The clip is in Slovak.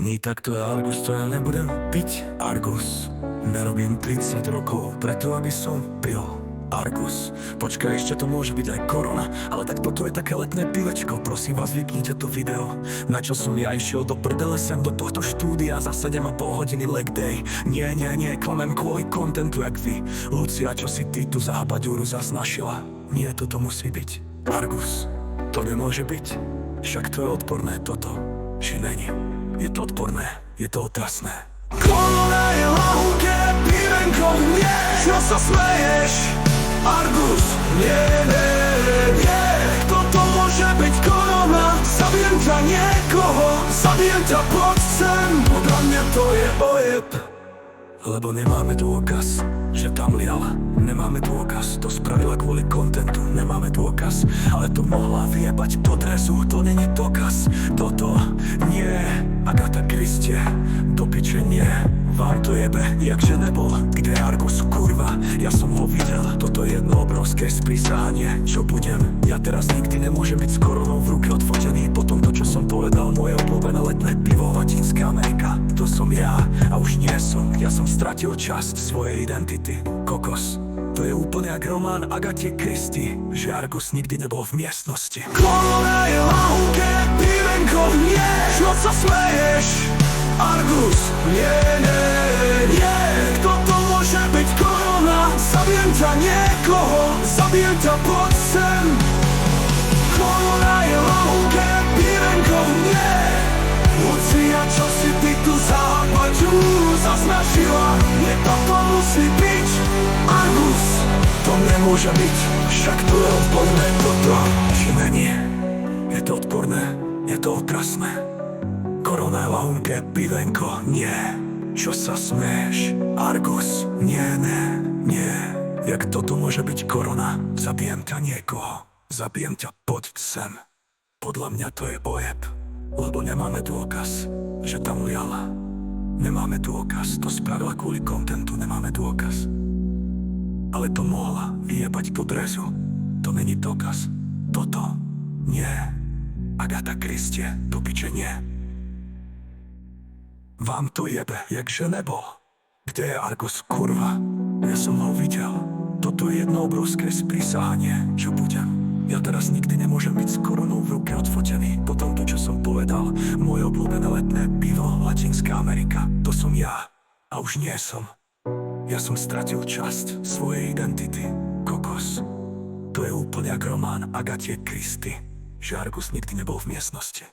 Nie, tak to je Argus, to ja nebudem piť Argus. Nerobím 30 rokov, preto aby som pil Argus. Počkaj, ešte to môže byť aj korona, ale tak toto je také letné pivečko. Prosím vás, vypnite to video. Na čo som ja išiel do prdele sem do tohto štúdia za 7,5 hodiny leg day. Nie, klamem kvôli kontentu jak vy. Lucia, čo si ty tu za habaďúru zas našila? Nie, toto musí byť Argus. To nemôže byť. Však to je odporné toto. Či není? Je to odporné, je to otrasné. Korona je lahúke, pivenko, nie. Čo sa smeješ? Argus, nie. Toto môže byť korona. Zabijem ťa niekoho, zabijem ťa, poď sem. Podľa mňa to je ojeb. Lebo nemáme dôkaz, že tam lial. Nemáme dôkaz, to spravila kvôli kontentu. Nemáme dôkaz, ale to mohla vyjebať do dresu. To není dokaz, toto nie. Agatha Christie, do piče nie. Vám to jebe, jakže nebol. Kde je Argus, kurva, ja som ho videl. Toto je jedno obrovské sprísahanie. Čo budem? Ja teraz nikdy nemôžem byť s koronou v ruke odfotený. Po tomto, čo som povedal, moje obľúbené letné pivo Latinská Amerika. To som ja a už nie som. Ja som stratil časť svojej identity. Kokos. To je úplne jak román Agaty Christie, že Argus nikdy nebol v miestnosti. Korona je lahúke, pivenko, nie. Čo sa smeješ? Argus, nie. Kto to môže byť korona? Zabijem ťa niekoho, zabijem ťa, poď sem. Korona je lahúke, pivenko, nie. Lucia, čo si ty tu za habaďúru zaznačila? Nie, toto musí byť Argus. To nemôže byť, však to je odporné toto. Či není? Je to odporné, je to otrasné. Korona je lahúnke, pivenko, nie. Čo sa smeješ? Argus, nie. Jak toto môže byť korona? Zabijem ťa niekoho, zabijem ťa, poď sem. Podľa mňa to je ojeb. Lebo nemáme dôkaz, že tam liala. Nemáme dôkaz, to spravila kvôli kontentu, nemáme dôkaz. Ale to mohla vyjebať do dresu. To není dokaz. Toto nie. Agatha Christie, do piče nie. Vám to jebe, jakže nebol. Kde je Argus, kurva? Ja som ho videl. Toto je jedno obrovské sprísahanie. Čo budem? Ja teraz nikdy nemôžem byť s koronou v ruke odfotený. Po tomto, čo som povedal, moje obľúbené letné pivo Latinská Amerika. To som ja. A už nie som. Ja som stratil časť svojej identity. Kokos. To je úplne jak román Agaty Christie, že Argus nikdy nebol v miestnosti.